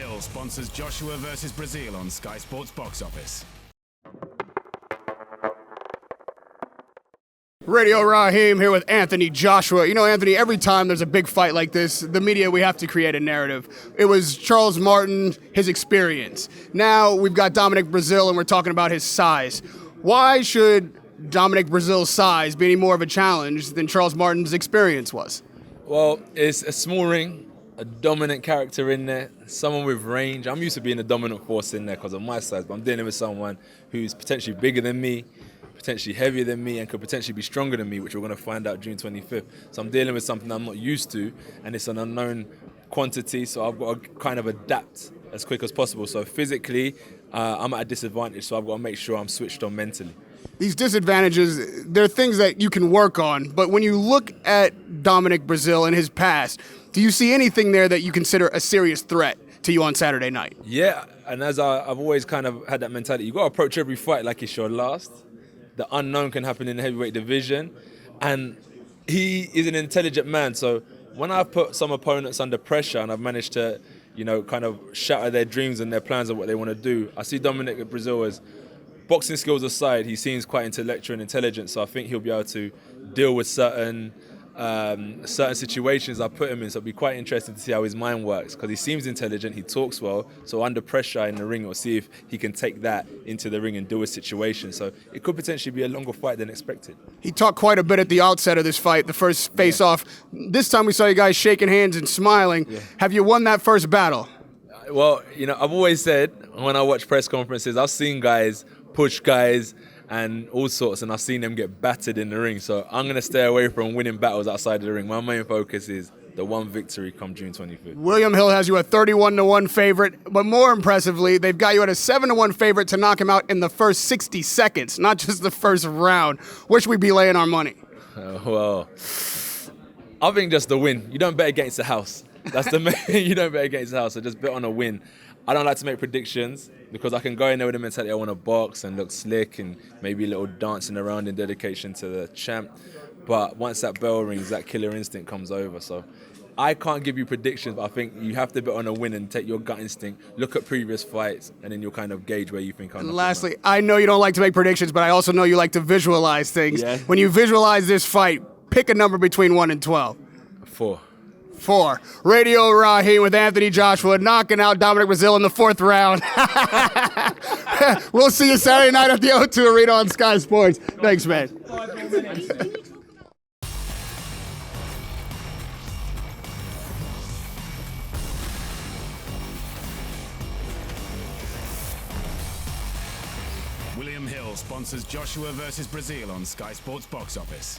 Hill sponsors Joshua versus Beazeale on Sky Sports Box Office. Radio Raheem here with Anthony Joshua. You know, Anthony, every time there's a big fight like this, the media, we have to create a narrative. It was Charles Martin, his experience. Now we've got Dominic Beazeale, and we're talking about his size. Why should Dominic Beazeale's size be any more of a challenge than Charles Martin's experience was? Well, it's a small ring, a dominant character in there, someone with range. I'm used to being a dominant force in there because of my size, but I'm dealing with someone who's potentially bigger than me, potentially heavier than me, and could potentially be stronger than me, which we're going to find out June 25th. So I'm dealing with something I'm not used to, and it's an unknown quantity, so I've got to kind of adapt as quick as possible. So physically, I'm at a disadvantage, so I've got to make sure I'm switched on mentally. These disadvantages, they're things that you can work on, but when you look at Dominic Beazeale and his past, do you see anything there that you consider a serious threat to you on Saturday night? Yeah, and as I've always kind of had that mentality, you've got to approach every fight like it's your last. The unknown can happen in the heavyweight division, and he is an intelligent man. So when I've put some opponents under pressure and I've managed to, kind of shatter their dreams and their plans of what they want to do, I see Dominic Beazeale as, boxing skills aside, he seems quite intellectual and intelligent. So I think he'll be able to deal with certain situations I put him in. So it'll be quite interesting to see how his mind works, because he seems intelligent, he talks well. So under pressure in the ring, we'll see if he can take that into the ring and deal with situations. So it could potentially be a longer fight than expected. He talked quite a bit at the outset of this fight, the first face-off. This time we saw you guys shaking hands and smiling. Yeah. Have you won that first battle? Well, I've always said when I watch press conferences, I've seen guys push guys and all sorts, and I've seen them get battered in the ring. So I'm going to stay away from winning battles outside of the ring. My main focus is the one victory come June 25th. William Hill has you a 31-1 favorite, but more impressively, they've got you at a 7-1 favorite to knock him out in the first 60 seconds, not just the first round. Where should we be laying our money? Well, I think just the win. You don't bet against the house. That's the main. You don't bet against the house, so just bet on a win. I don't like to make predictions because I can go in there with the mentality I want to box and look slick and maybe a little dancing around in dedication to the champ. But once that bell rings, that killer instinct comes over. So I can't give you predictions, but I think you have to bet on a win and take your gut instinct, look at previous fights, and then you'll kind of gauge where you think I'm. Lastly, I know you don't like to make predictions, but I also know you like to visualize things. Yeah. When you visualize this fight, pick a number between 1 and 12. 4. 4. Radio Raheem with Anthony Joshua knocking out Dominic Beazeale in the 4th round. We'll see you Saturday night at the O2 Arena on Sky Sports. Thanks, man. William Hill sponsors Joshua versus Beazeale on Sky Sports Box Office.